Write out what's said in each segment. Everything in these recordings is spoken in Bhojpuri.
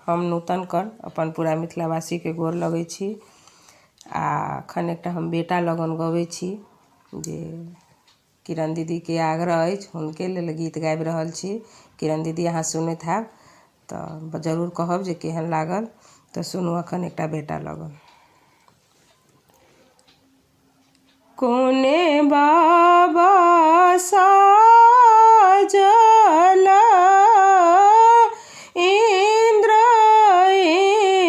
हम नूतन कन अपन पूरा मिथिलावासी के गोर लगै छी। आ अखन एकटा हम बेटा लगन गबै छी जे किरण दीदी के आग्रह अछि, हुनके लेल गीत गाबि रहल छी। किरण दीदी अहाँ सुनैत हैब तऽ जरूर कहब जे केहन लागल। तऽ सुनू अखन एकटा बेटा लगन। कोने बाबा साजल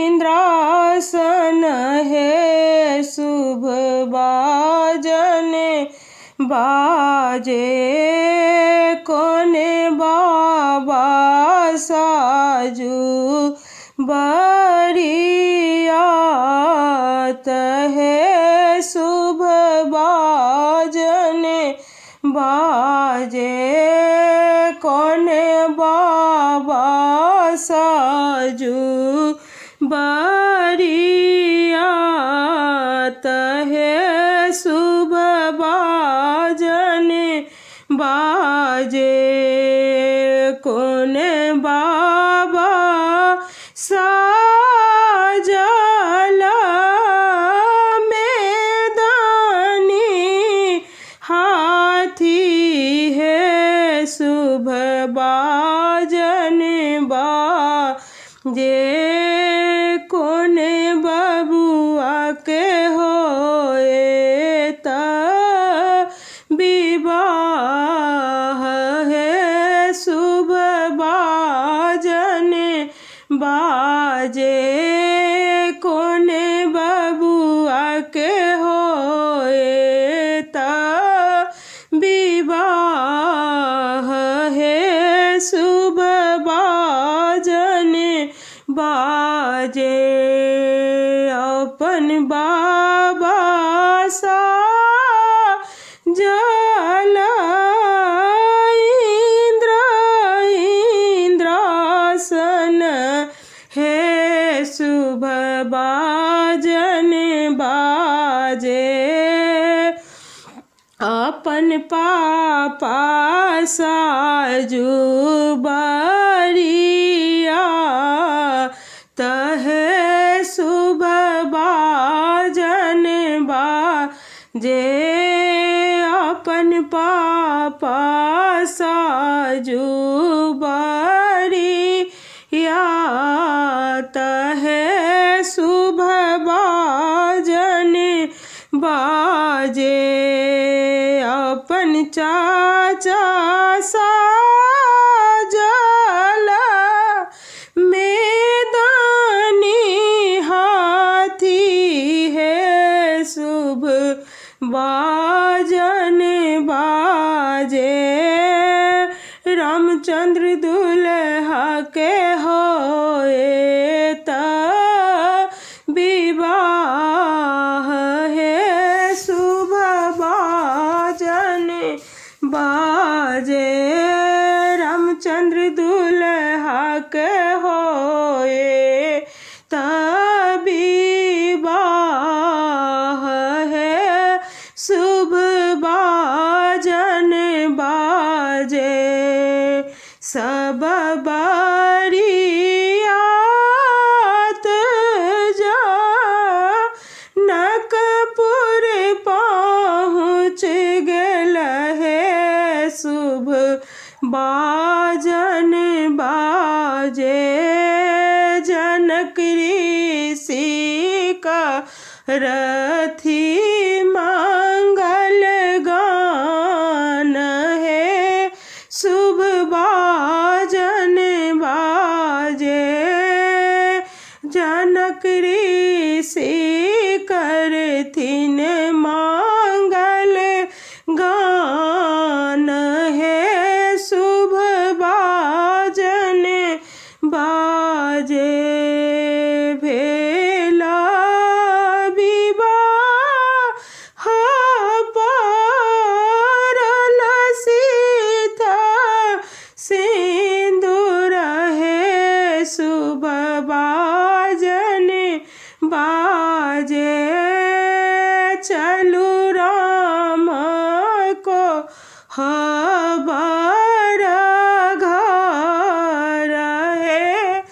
इंद्रासन हे शुभ बाजन बाजे। कोने बाबा साजू बरियात है शुभ बाजन बाजे। कोने बाबा साजू बरियात है शुभ बाजन बाजे। कोने बाबा साजल मैदानी हाथी है शुभ बाजन बाजे। कोने बबुआ के होए त विवाह है शुभ बाजन बाजे। कोने बबुआ के होए त विवाह है शुभ बाजन बाजे। अपन बाबा साजल इंद्रासन हे शुभ बाजन बाजे। अपन पापा साजू बरियात है शुभ बाजन बाजे। अपन पापा साजू बरियात है शुभ बाजन बाजे। अपन चाचा साजल मैदानी हाथी है शुभ बाजन बाजे। रामचंद्र दुल्हा के होए त विवाह है शुभ बाजन बाजे। रामचंद्र दुल्हा के होए त विवाह है शुभ बाजन बाजे। सब बरियात जनकपुर पहुँच गेल है शुभ बाजन बाजे। जनक ऋषि का रथी मंगल गान है शुभ बाजन बाजे। जनक ऋषि करथिन मंगल गान है शुभ बाजन बाजे। भेला विवाह परल सीता सिंदूर है शुभ बाजन बाजे। चलू राम को खबर घर है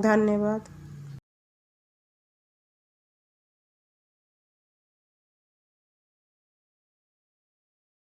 धन्यवाद।